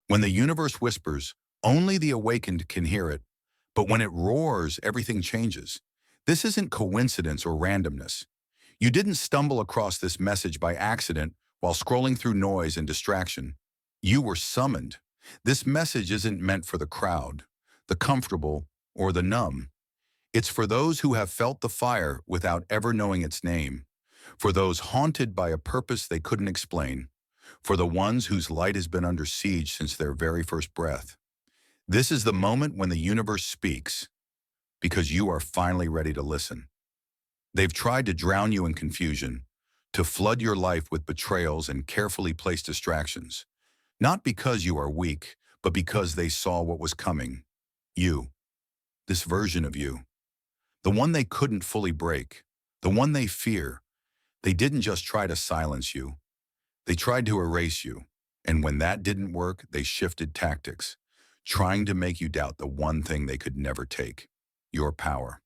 When the universe whispers, only the awakened can hear it. But when it roars, everything changes. This isn't coincidence or randomness. You didn't stumble across this message by accident while scrolling through noise and distraction. You were summoned. This message isn't meant for the crowd, the comfortable, or the numb. It's for those who have felt the fire without ever knowing its name, for those haunted by a purpose they couldn't explain, for the ones whose light has been under siege since their very first breath. This is the moment when the universe speaks, because you are finally ready to listen. They've tried to drown you in confusion, to flood your life with betrayals and carefully placed distractions, not because you are weak, but because they saw what was coming. You, this version of you, the one they couldn't fully break, the one they fear. They didn't just try to silence you. They tried to erase you. And when that didn't work, they shifted tactics, trying to make you doubt the one thing they could never take, your power.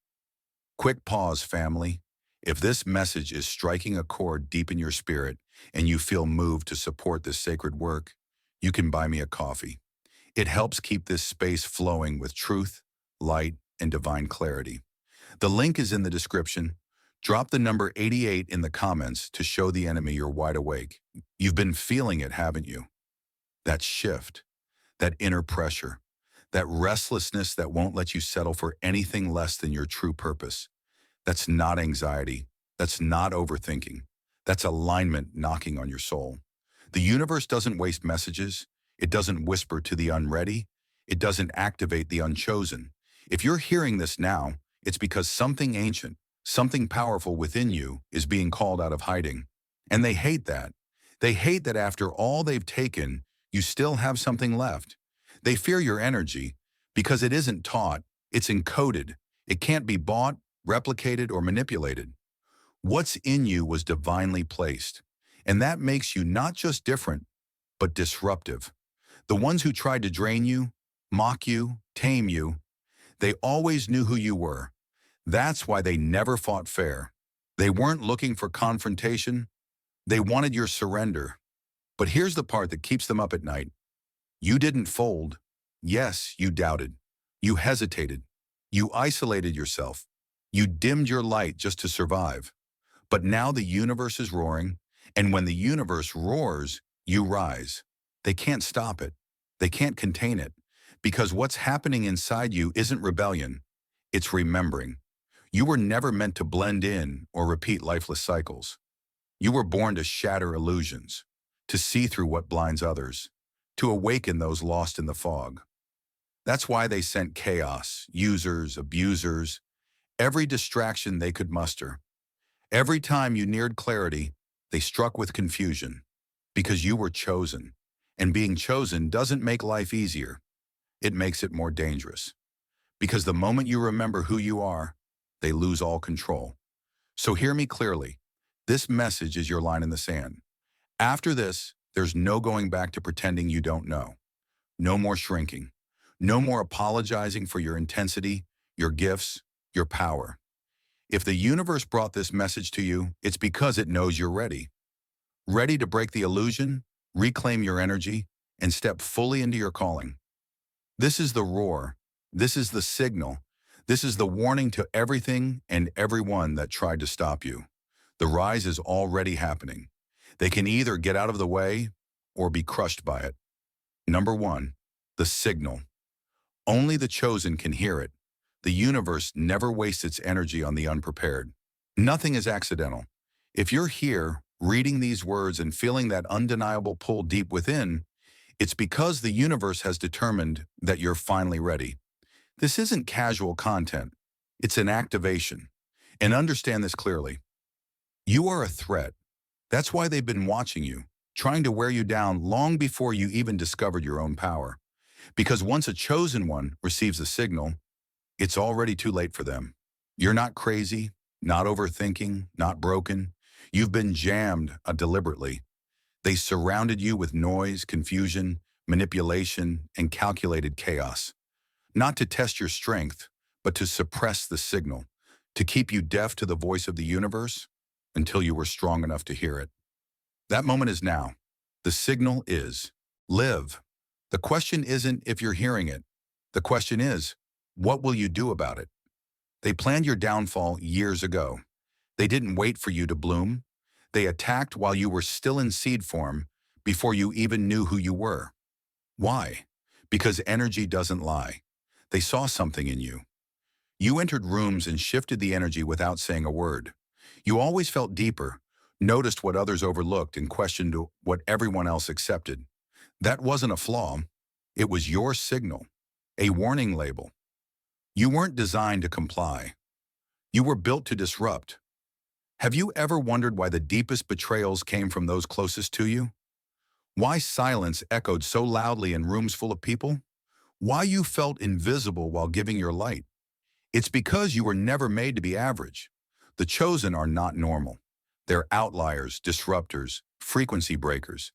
Quick pause, family. If this message is striking a chord deep in your spirit and you feel moved to support this sacred work, you can buy me a coffee. It helps keep this space flowing with truth, light, and divine clarity. The link is in the description. Drop the number 88 in the comments to show the enemy you're wide awake. You've been feeling it, haven't you? That shift, that inner pressure, that restlessness that won't let you settle for anything less than your true purpose. That's not anxiety. That's not overthinking. That's alignment knocking on your soul. The universe doesn't waste messages. It doesn't whisper to the unready. It doesn't activate the unchosen. If you're hearing this now, it's because something ancient, something powerful within you is being called out of hiding. And they hate that. They hate that after all they've taken, you still have something left. They fear your energy because it isn't taught, it's encoded. It can't be bought, replicated, or manipulated. What's in you was divinely placed. And that makes you not just different, but disruptive. The ones who tried to drain you, mock you, tame you, they always knew who you were. That's why they never fought fair. They weren't looking for confrontation. They wanted your surrender. But here's the part that keeps them up at night. You didn't fold. Yes, you doubted. You hesitated. You isolated yourself. You dimmed your light just to survive. But now the universe is roaring, and when the universe roars, you rise. They can't stop it. They can't contain it, because what's happening inside you isn't rebellion. It's remembering. You were never meant to blend in or repeat lifeless cycles. You were born to shatter illusions, to see through what blinds others, to awaken those lost in the fog. That's why they sent chaos, users, abusers, every distraction they could muster. Every time you neared clarity, they struck with confusion, because you were chosen. And being chosen doesn't make life easier. It makes it more dangerous. Because the moment you remember who you are, they lose all control. So hear me clearly. This message is your line in the sand. After this, there's no going back to pretending you don't know. No more shrinking. No more apologizing for your intensity, your gifts, your power. If the universe brought this message to you, it's because it knows you're ready. Ready to break the illusion, reclaim your energy, and step fully into your calling. This is the roar. This is the signal. This is the warning to everything and everyone that tried to stop you. The rise is already happening. They can either get out of the way or be crushed by it. Number 1, the signal. Only the chosen can hear it. The universe never wastes its energy on the unprepared. Nothing is accidental. If you're here, reading these words and feeling that undeniable pull deep within, it's because the universe has determined that you're finally ready. This isn't casual content. It's an activation. And understand this clearly. You are a threat. That's why they've been watching you, trying to wear you down long before you even discovered your own power. Because once a chosen one receives a signal, it's already too late for them. You're not crazy, not overthinking, not broken. You've been jammed deliberately. They surrounded you with noise, confusion, manipulation, and calculated chaos. Not to test your strength, but to suppress the signal, to keep you deaf to the voice of the universe until you were strong enough to hear it. That moment is now. The signal is live. The question isn't if you're hearing it. The question is, what will you do about it? They planned your downfall years ago. They didn't wait for you to bloom. They attacked while you were still in seed form, before you even knew who you were. Why? Because energy doesn't lie. They saw something in you. You entered rooms and shifted the energy without saying a word. You always felt deeper, noticed what others overlooked, and questioned what everyone else accepted. That wasn't a flaw. It was your signal, a warning label. You weren't designed to comply. You were built to disrupt. Have you ever wondered why the deepest betrayals came from those closest to you? Why silence echoed so loudly in rooms full of people? Why you felt invisible while giving your light? It's because you were never made to be average. The chosen are not normal. They're outliers, disruptors, frequency breakers.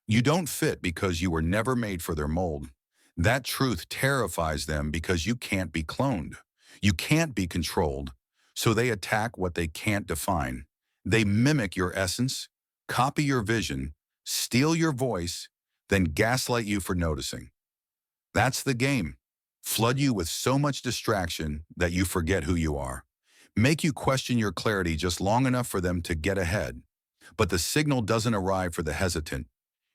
You don't fit because you were never made for their mold. That truth terrifies them because you can't be cloned. You can't be controlled. So they attack what they can't define. They mimic your essence, copy your vision, steal your voice, then gaslight you for noticing. That's the game. Flood you with so much distraction that you forget who you are. Make you question your clarity just long enough for them to get ahead. But the signal doesn't arrive for the hesitant.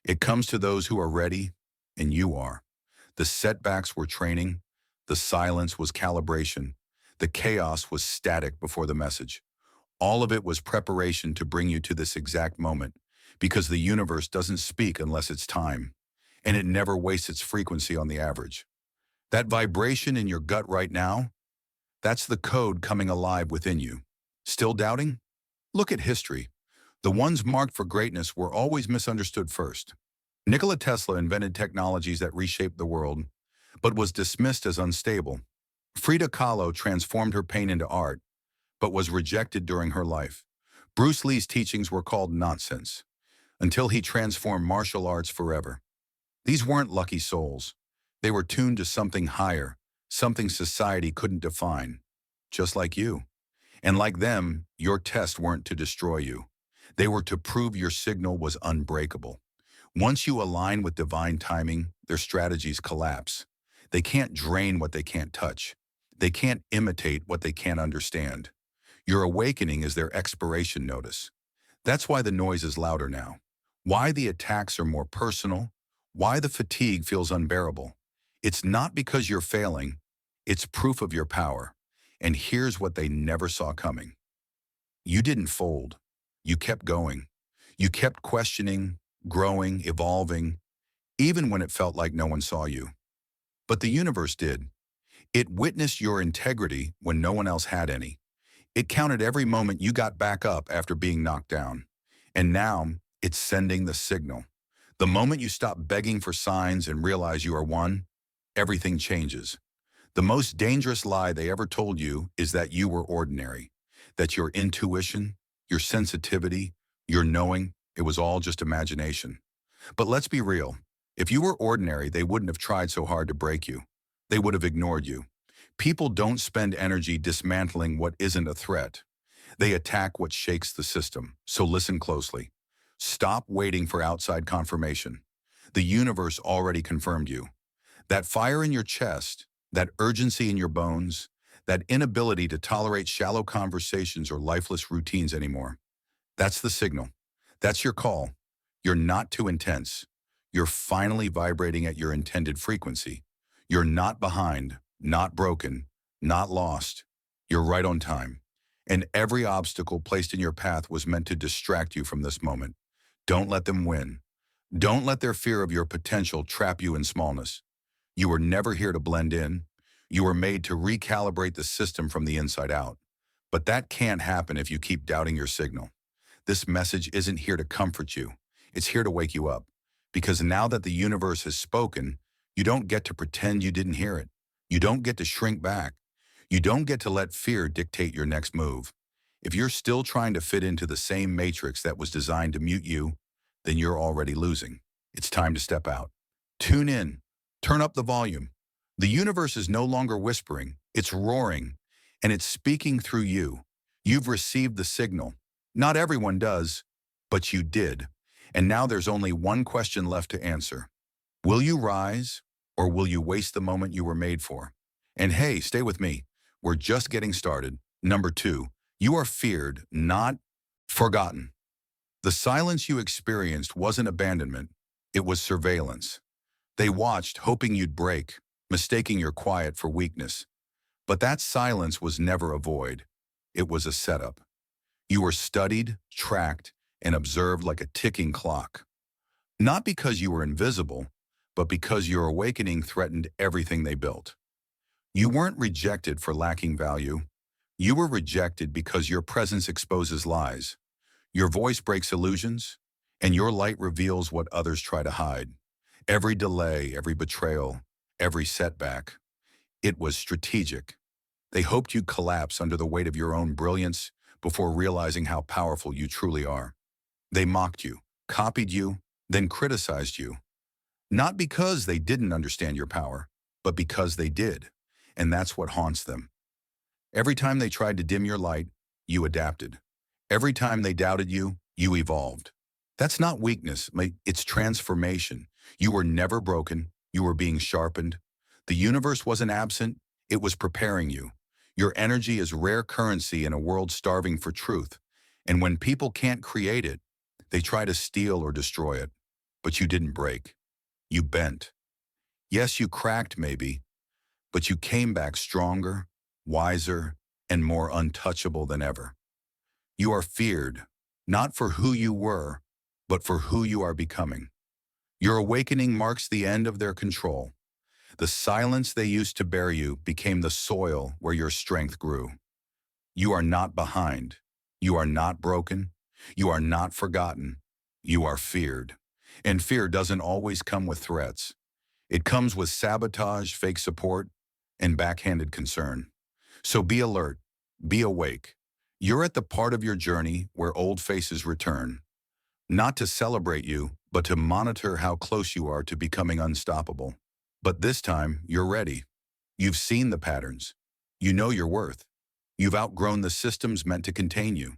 It comes to those who are ready, and you are. The setbacks were training. The silence was calibration. The chaos was static before the message. All of it was preparation to bring you to this exact moment, because the universe doesn't speak unless it's time, and it never wastes its frequency on the average. That vibration in your gut right now, that's the code coming alive within you. Still doubting? Look at history. The ones marked for greatness were always misunderstood first. Nikola Tesla invented technologies that reshaped the world, but was dismissed as unstable. Frida Kahlo transformed her pain into art, but was rejected during her life. Bruce Lee's teachings were called nonsense, until he transformed martial arts forever. These weren't lucky souls. They were tuned to something higher, something society couldn't define, just like you. And like them, your tests weren't to destroy you. They were to prove your signal was unbreakable. Once you align with divine timing, their strategies collapse. They can't drain what they can't touch. They can't imitate what they can't understand. Your awakening is their expiration notice. That's why the noise is louder now. Why the attacks are more personal. Why the fatigue feels unbearable. It's not because you're failing. It's proof of your power. And here's what they never saw coming. You didn't fold. You kept going. You kept questioning, growing, evolving, even when it felt like no one saw you. But the universe did. It witnessed your integrity when no one else had any. It counted every moment you got back up after being knocked down. And now, it's sending the signal. The moment you stop begging for signs and realize you are one, everything changes. The most dangerous lie they ever told you is that you were ordinary, that your intuition, your sensitivity, your knowing, it was all just imagination. But let's be real. If you were ordinary, they wouldn't have tried so hard to break you. They would have ignored you. People don't spend energy dismantling what isn't a threat. They attack what shakes the system. So listen closely. Stop waiting for outside confirmation. The universe already confirmed you. That fire in your chest, that urgency in your bones, that inability to tolerate shallow conversations or lifeless routines anymore. That's the signal. That's your call. You're not too intense. You're finally vibrating at your intended frequency. You're not behind, not broken, not lost. You're right on time. And every obstacle placed in your path was meant to distract you from this moment. Don't let them win. Don't let their fear of your potential trap you in smallness. You were never here to blend in. You were made to recalibrate the system from the inside out. But that can't happen if you keep doubting your signal. This message isn't here to comfort you. It's here to wake you up. Because now that the universe has spoken, you don't get to pretend you didn't hear it. You don't get to shrink back. You don't get to let fear dictate your next move. If you're still trying to fit into the same matrix that was designed to mute you, then you're already losing. It's time to step out. Tune in. Turn up the volume. The universe is no longer whispering. It's roaring. And it's speaking through you. You've received the signal. Not everyone does, but you did. And now there's only one question left to answer. Will you rise, or will you waste the moment you were made for? And hey, stay with me. We're just getting started. Number 2, you are feared, not forgotten. The silence you experienced wasn't abandonment. It was surveillance. They watched, hoping you'd break, mistaking your quiet for weakness. But that silence was never a void. It was a setup. You were studied, tracked, and observed like a ticking clock. Not because you were invisible, but because your awakening threatened everything they built. You weren't rejected for lacking value. You were rejected because your presence exposes lies. Your voice breaks illusions, and your light reveals what others try to hide. Every delay, every betrayal, every setback, it was strategic. They hoped you'd collapse under the weight of your own brilliance before realizing how powerful you truly are. They mocked you, copied you, then criticized you. Not because they didn't understand your power, but because they did. And that's what haunts them. Every time they tried to dim your light, you adapted. Every time they doubted you, you evolved. That's not weakness, mate. It's transformation. You were never broken. You were being sharpened. The universe wasn't absent. It was preparing you. Your energy is rare currency in a world starving for truth. And when people can't create it, they try to steal or destroy it. But you didn't break. You bent. Yes, you cracked maybe, but you came back stronger, wiser, and more untouchable than ever. You are feared, not for who you were, but for who you are becoming. Your awakening marks the end of their control. The silence they used to bury you became the soil where your strength grew. You are not behind. You are not broken. You are not forgotten. You are feared. And fear doesn't always come with threats. It comes with sabotage, fake support, and backhanded concern. So be alert, be awake. You're at the part of your journey where old faces return, not to celebrate you, but to monitor how close you are to becoming unstoppable. But this time, you're ready. You've seen the patterns. You know your worth. You've outgrown the systems meant to contain you.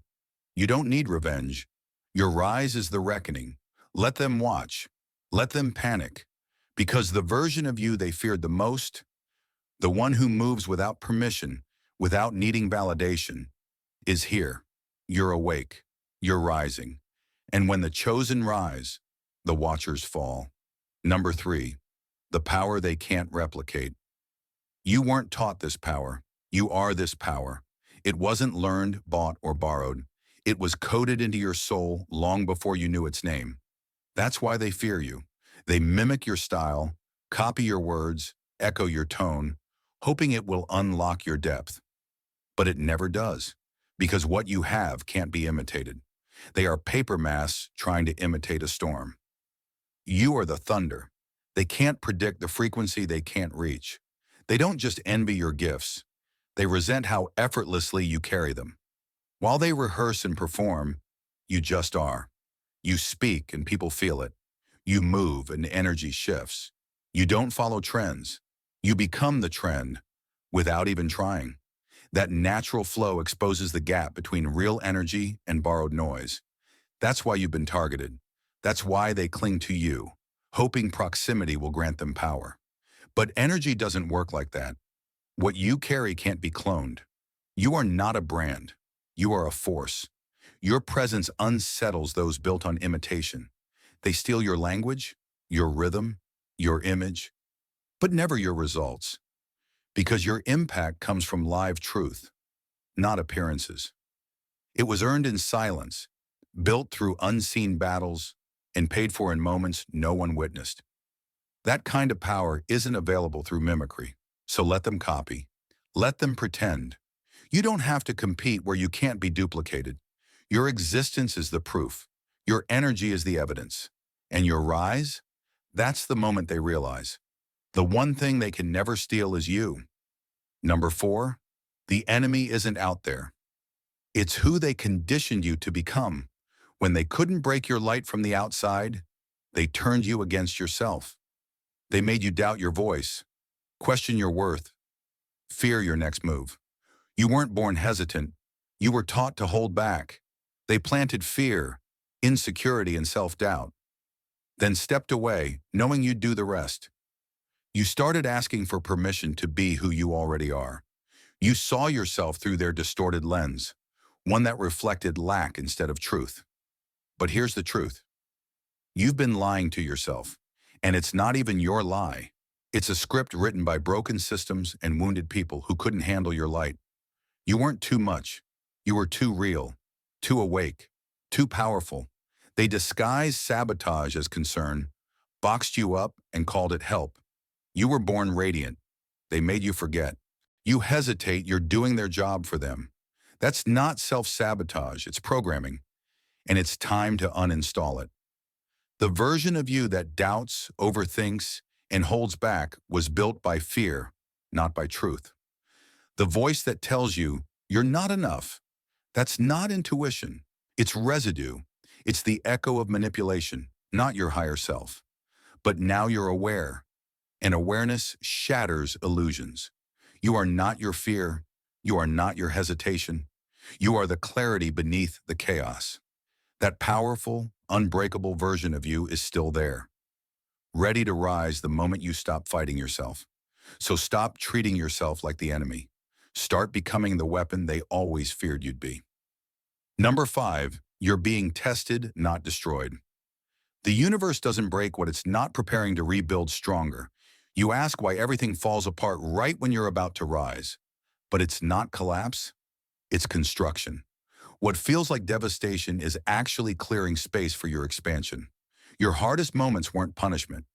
You don't need revenge. Your rise is the reckoning. Let them watch. Let them panic. Because the version of you they feared the most, the one who moves without permission, without needing validation, is here. You're awake. You're rising. And when the chosen rise, the watchers fall. Number 3, the power they can't replicate. You weren't taught this power. You are this power. It wasn't learned, bought, or borrowed. It was coded into your soul long before you knew its name. That's why they fear you. They mimic your style, copy your words, echo your tone, hoping it will unlock your depth. But it never does, because what you have can't be imitated. They are paper masks trying to imitate a storm. You are the thunder. They can't predict the frequency they can't reach. They don't just envy your gifts. They resent how effortlessly you carry them. While they rehearse and perform, you just are. You speak and people feel it. You move and energy shifts. You don't follow trends. You become the trend without even trying. That natural flow exposes the gap between real energy and borrowed noise. That's why you've been targeted. That's why they cling to you, hoping proximity will grant them power. But energy doesn't work like that. What you carry can't be cloned. You are not a brand. You are a force. Your presence unsettles those built on imitation. They steal your language, your rhythm, your image, but never your results. Because your impact comes from live truth, not appearances. It was earned in silence, built through unseen battles, and paid for in moments no one witnessed. That kind of power isn't available through mimicry, so let them copy. Let them pretend. You don't have to compete where you can't be duplicated. Your existence is the proof. Your energy is the evidence. And your rise? That's the moment they realize. The one thing they can never steal is you. Number 4, the enemy isn't out there. It's who they conditioned you to become. When they couldn't break your light from the outside, they turned you against yourself. They made you doubt your voice, question your worth, fear your next move. You weren't born hesitant. You were taught to hold back. They planted fear, insecurity, and self-doubt. then stepped away, knowing you'd do the rest. You started asking for permission to be who you already are. You saw yourself through their distorted lens, one that reflected lack instead of truth. But here's the truth. You've been lying to yourself, and it's not even your lie. It's a script written by broken systems and wounded people who couldn't handle your light. You weren't too much. You were too real, too awake, too powerful. They disguised sabotage as concern, boxed you up, and called it help. You were born radiant. They made you forget. You hesitate, you're doing their job for them. That's not self-sabotage, it's programming. And it's time to uninstall it. The version of you that doubts, overthinks, and holds back was built by fear, not by truth. The voice that tells you you're not enough, that's not intuition. It's residue. It's the echo of manipulation, not your higher self. But now you're aware, and awareness shatters illusions. You are not your fear. You are not your hesitation. You are the clarity beneath the chaos. That powerful, unbreakable version of you is still there, ready to rise the moment you stop fighting yourself. So stop treating yourself like the enemy. Start becoming the weapon they always feared you'd be. Number 5, you're being tested, not destroyed. The universe doesn't break what it's not preparing to rebuild stronger. You ask why everything falls apart right when you're about to rise. But it's not collapse, it's construction. What feels like devastation is actually clearing space for your expansion. Your hardest moments weren't punishment.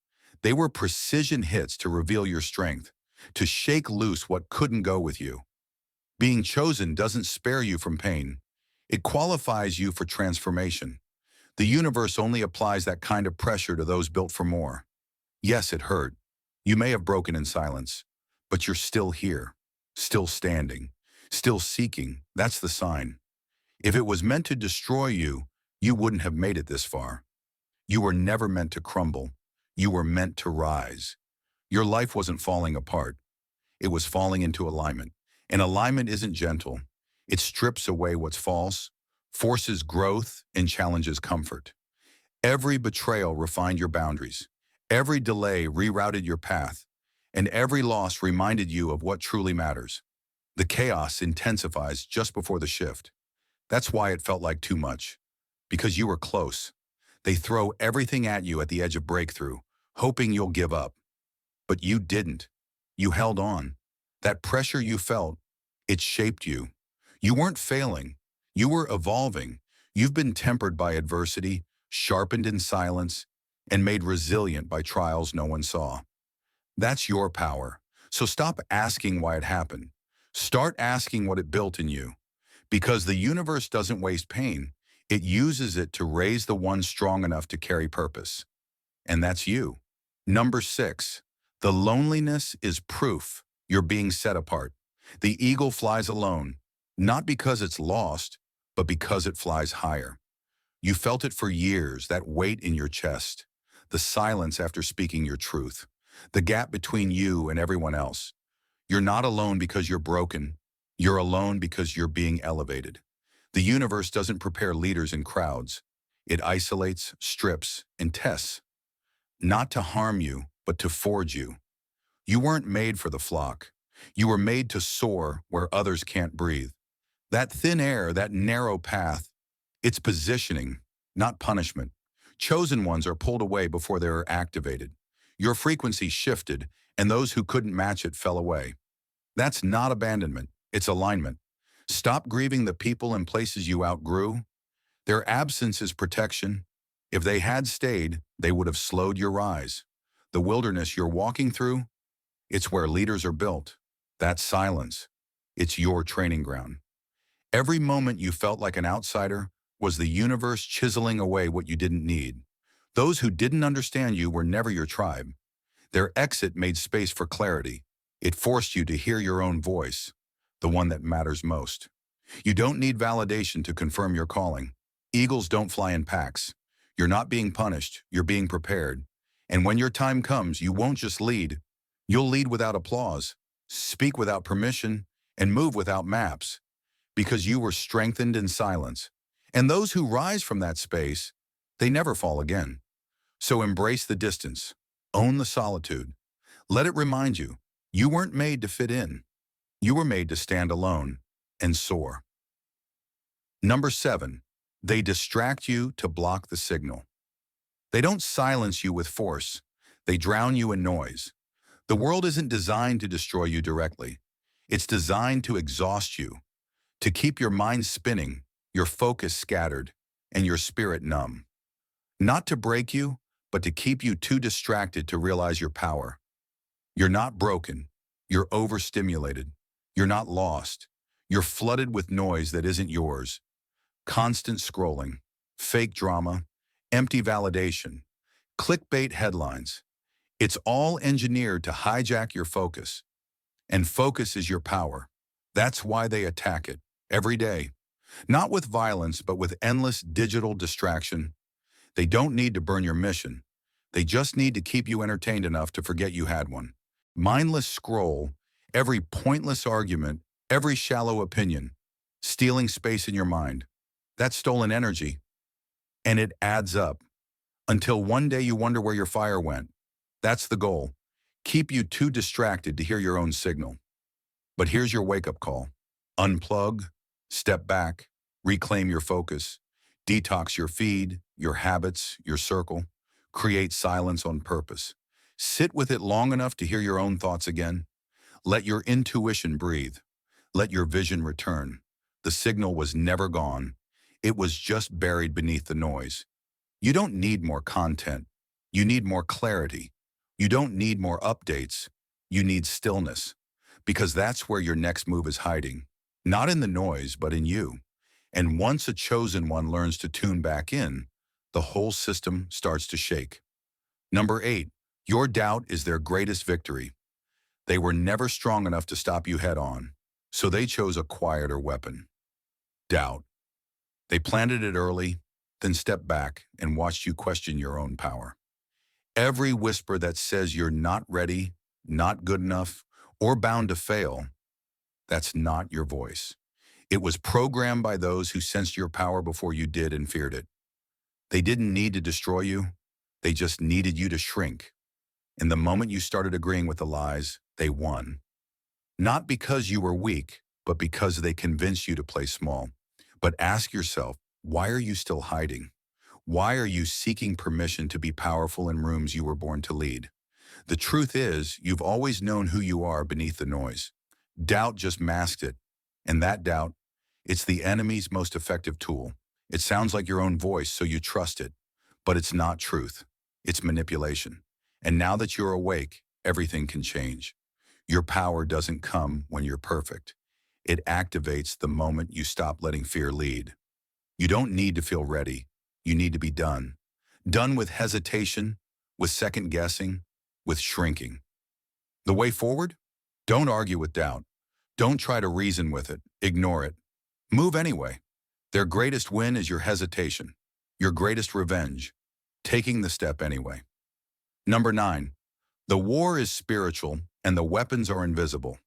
They were precision hits to reveal your strength, to shake loose what couldn't go with you. Being chosen doesn't spare you from pain. It qualifies you for transformation. The universe only applies that kind of pressure to those built for more. Yes, it hurt. You may have broken in silence, but you're still here, still standing, still seeking. That's the sign. If it was meant to destroy you, you wouldn't have made it this far. You were never meant to crumble. You were meant to rise. Your life wasn't falling apart. It was falling into alignment. And alignment isn't gentle. It strips away what's false, forces growth, and challenges comfort. Every betrayal refined your boundaries. Every delay rerouted your path. And every loss reminded you of what truly matters. The chaos intensifies just before the shift. That's why it felt like too much. Because you were close. They throw everything at you at the edge of breakthrough, hoping you'll give up. But you didn't. You held on. That pressure you felt, it shaped you. You weren't failing. You were evolving. You've been tempered by adversity, sharpened in silence, and made resilient by trials no one saw. That's your power. So stop asking why it happened. Start asking what it built in you. Because the universe doesn't waste pain. It uses it to raise the one strong enough to carry purpose. And that's you. Number 6, the loneliness is proof you're being set apart. The eagle flies alone, not because it's lost, but because it flies higher. You felt it for years, that weight in your chest, the silence after speaking your truth, the gap between you and everyone else. You're not alone because you're broken. You're alone because you're being elevated. The universe doesn't prepare leaders in crowds. It isolates, strips, and tests. Not to harm you, but to forge you. You weren't made for the flock. You were made to soar where others can't breathe. That thin air, that narrow path, it's positioning, not punishment. Chosen ones are pulled away before they're activated. Your frequency shifted, and those who couldn't match it fell away. That's not abandonment, it's alignment. Stop grieving the people and places you outgrew. Their absence is protection. If they had stayed, they would have slowed your rise. The wilderness you're walking through, it's where leaders are built. That silence, it's your training ground. Every moment you felt like an outsider was the universe chiseling away what you didn't need. Those who didn't understand you were never your tribe. Their exit made space for clarity. It forced you to hear your own voice, the one that matters most. You don't need validation to confirm your calling. Eagles don't fly in packs. You're not being punished, you're being prepared. And when your time comes, you won't just lead. You'll lead without applause, speak without permission, and move without maps. Because you were strengthened in silence. And those who rise from that space, they never fall again. So embrace the distance. Own the solitude. Let it remind you, you weren't made to fit in. You were made to stand alone and soar. Number 7, they distract you to block the signal. They don't silence you with force. They drown you in noise. The world isn't designed to destroy you directly. It's designed to exhaust you, to keep your mind spinning, your focus scattered, and your spirit numb. Not to break you, but to keep you too distracted to realize your power. You're not broken. You're overstimulated. You're not lost. You're flooded with noise that isn't yours. Constant scrolling, fake drama, empty validation, clickbait headlines. It's all engineered to hijack your focus. And focus is your power. That's why they attack it, every day. Not with violence, but with endless digital distraction. They don't need to burn your mission. They just need to keep you entertained enough to forget you had one. Mindless scroll, every pointless argument, every shallow opinion, stealing space in your mind. That's stolen energy. And it adds up. Until one day you wonder where your fire went. That's the goal. Keep you too distracted to hear your own signal. But here's your wake-up call. Unplug, step back, reclaim your focus, detox your feed, your habits, your circle, create silence on purpose. Sit with it long enough to hear your own thoughts again. Let your intuition breathe. Let your vision return. The signal was never gone. It was just buried beneath the noise. You don't need more content. You need more clarity. You don't need more updates. You need stillness. Because that's where your next move is hiding. Not in the noise, but in you. And once a chosen one learns to tune back in, the whole system starts to shake. Number 8, your doubt is their greatest victory. They were never strong enough to stop you head on, so they chose a quieter weapon. Doubt. They planted it early, then stepped back and watched you question your own power. Every whisper that says you're not ready, not good enough, or bound to fail, that's not your voice. It was programmed by those who sensed your power before you did and feared it. They didn't need to destroy you. They just needed you to shrink. And the moment you started agreeing with the lies, they won. Not because you were weak, but because they convinced you to play small. But ask yourself, why are you still hiding? Why are you seeking permission to be powerful in rooms you were born to lead? The truth is, you've always known who you are beneath the noise. Doubt just masked it. And that doubt, it's the enemy's most effective tool. It sounds like your own voice, so you trust it. But it's not truth. It's manipulation. And now that you're awake, everything can change. Your power doesn't come when you're perfect. It activates the moment you stop letting fear lead. You don't need to feel ready. You need to be done. Done with hesitation, with second guessing, with shrinking. The way forward? Don't argue with doubt. Don't try to reason with it. Ignore it. Move anyway. Their greatest win is your hesitation. Your greatest revenge. Taking the step anyway. Number 9. The war is spiritual and the weapons are invisible.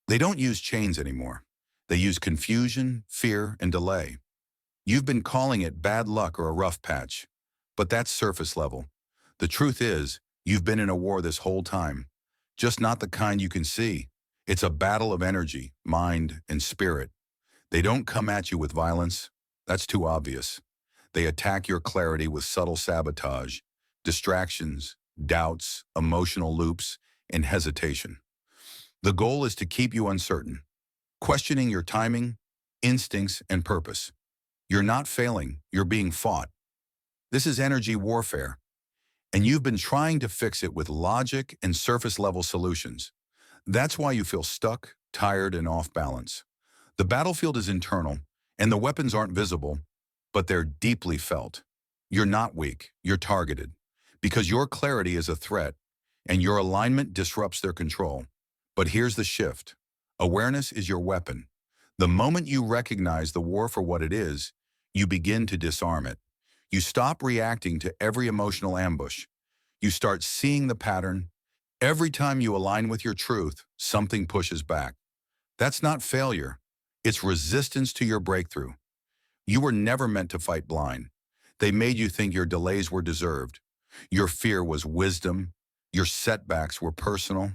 They don't use chains anymore. They use confusion, fear, and delay. You've been calling it bad luck or a rough patch, but that's surface level. The truth is, you've been in a war this whole time, just not the kind you can see. It's a battle of energy, mind, and spirit. They don't come at you with violence. That's too obvious. They attack your clarity with subtle sabotage, distractions, doubts, emotional loops, and hesitation. The goal is to keep you uncertain, questioning your timing, instincts, and purpose. You're not failing, you're being fought. This is energy warfare, and you've been trying to fix it with logic and surface-level solutions. That's why you feel stuck, tired, and off balance. The battlefield is internal, and the weapons aren't visible, but they're deeply felt. You're not weak, you're targeted, because your clarity is a threat, and your alignment disrupts their control. But here's the shift. Awareness is your weapon. The moment you recognize the war for what it is, you begin to disarm it. You stop reacting to every emotional ambush. You start seeing the pattern. Every time you align with your truth, something pushes back. That's not failure. It's resistance to your breakthrough. You were never meant to fight blind. They made you think your delays were deserved. Your fear was wisdom. Your setbacks were personal.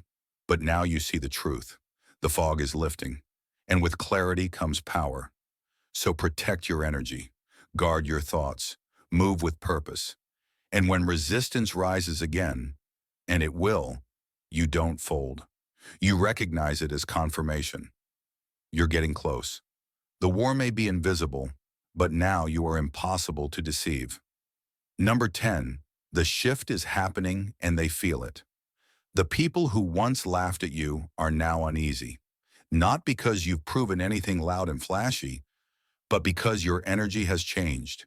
But now you see the truth. The fog is lifting. And with clarity comes power. So protect your energy. Guard your thoughts. Move with purpose. And when resistance rises again, and it will, you don't fold. You recognize it as confirmation. You're getting close. The war may be invisible, but now you are impossible to deceive. Number 10, the shift is happening and they feel it. The people who once laughed at you are now uneasy. Not because you've proven anything loud and flashy, but because your energy has changed.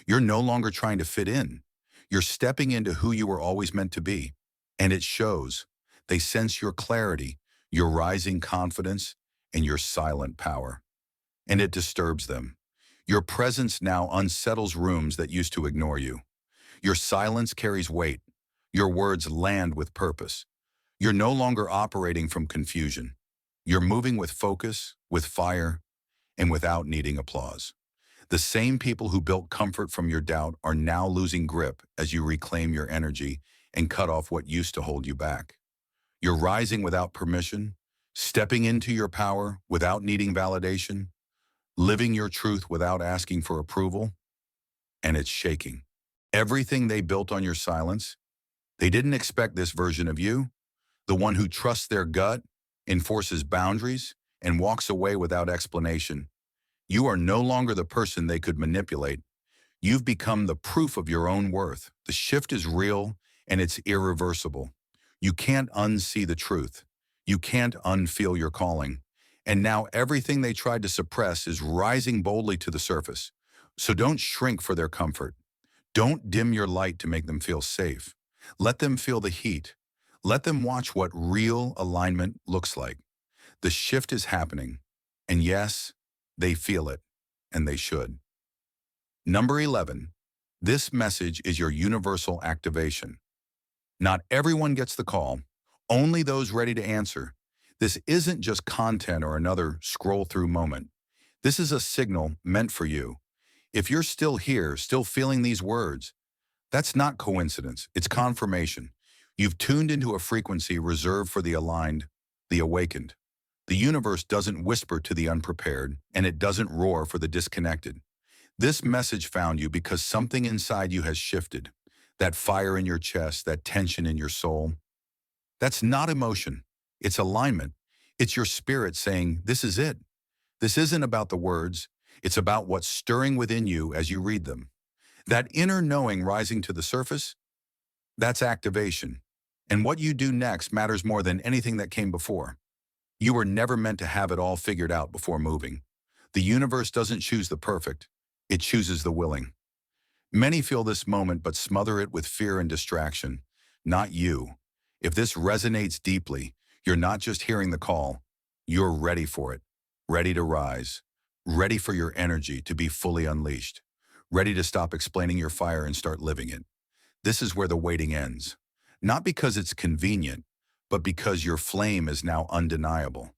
You're no longer trying to fit in. You're stepping into who you were always meant to be. And it shows. They sense your clarity, your rising confidence, and your silent power. And it disturbs them. Your presence now unsettles rooms that used to ignore you. Your silence carries weight. Your words land with purpose. You're no longer operating from confusion. You're moving with focus, with fire, and without needing applause. The same people who built comfort from your doubt are now losing grip as you reclaim your energy and cut off what used to hold you back. You're rising without permission, stepping into your power without needing validation, living your truth without asking for approval, and it's shaking. Everything they built on your silence, they didn't expect this version of you, the one who trusts their gut, enforces boundaries, and walks away without explanation. You are no longer the person they could manipulate. You've become the proof of your own worth. The shift is real and it's irreversible. You can't unsee the truth. You can't unfeel your calling. And now everything they tried to suppress is rising boldly to the surface. So don't shrink for their comfort. Don't dim your light to make them feel safe. Let them feel the heat. Let them watch what real alignment looks like. The shift is happening. And yes, they feel it, and they should. Number 11, this message is your universal activation. Not everyone gets the call, only those ready to answer. This isn't just content or another scroll-through moment. This is a signal meant for you. If you're still here, still feeling these words, that's not coincidence, it's confirmation. You've tuned into a frequency reserved for the aligned, the awakened. The universe doesn't whisper to the unprepared, and it doesn't roar for the disconnected. This message found you because something inside you has shifted. That fire in your chest, that tension in your soul. That's not emotion. It's alignment. It's your spirit saying, this is it. This isn't about the words. It's about what's stirring within you as you read them. That inner knowing rising to the surface, that's activation. And what you do next matters more than anything that came before. You were never meant to have it all figured out before moving. The universe doesn't choose the perfect. It chooses the willing. Many feel this moment but smother it with fear and distraction. Not you. If this resonates deeply, you're not just hearing the call. You're ready for it. Ready to rise. Ready for your energy to be fully unleashed. Ready to stop explaining your fire and start living it. This is where the waiting ends. Not because it's convenient, but because your flame is now undeniable.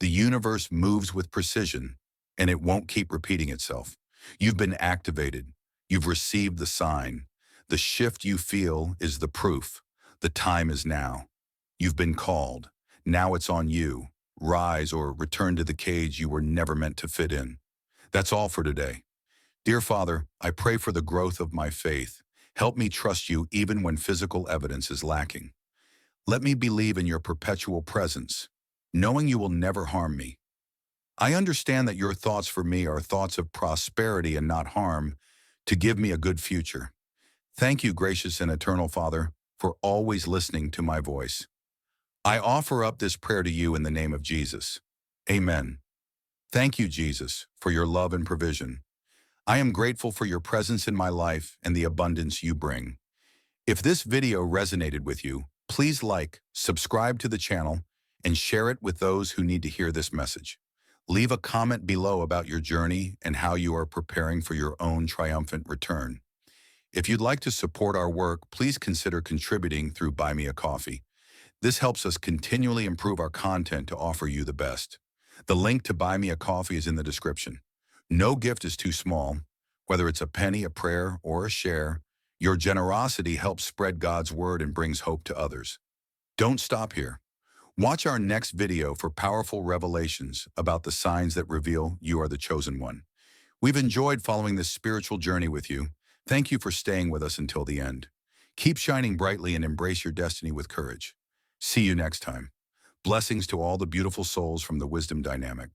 The universe moves with precision, and it won't keep repeating itself. You've been activated. You've received the sign. The shift you feel is the proof. The time is now. You've been called. Now it's on you. Rise or return to the cage you were never meant to fit in. That's all for today. Dear Father, I pray for the growth of my faith. Help me trust you even when physical evidence is lacking. Let me believe in your perpetual presence, knowing you will never harm me. I understand that your thoughts for me are thoughts of prosperity and not harm, to give me a good future. Thank you, gracious and eternal Father, for always listening to my voice. I offer up this prayer to you in the name of Jesus. Amen. Thank you, Jesus, for your love and provision. I am grateful for your presence in my life and the abundance you bring. If this video resonated with you, please like, subscribe to the channel, and share it with those who need to hear this message. Leave a comment below about your journey and how you are preparing for your own triumphant return. If you'd like to support our work, please consider contributing through Buy Me a Coffee. This helps us continually improve our content to offer you the best. The link to Buy Me a Coffee is in the description. No gift is too small. Whether it's a penny, a prayer, or a share, Your generosity helps spread God's word and brings hope to others. Don't stop here. Watch our next video for powerful revelations about the signs that reveal you are the chosen one. We've enjoyed following this spiritual journey with you. Thank you for staying with us until the end. Keep shining brightly and embrace your destiny with courage. See you next time. Blessings to all the beautiful souls from the Wisdom Dynamic.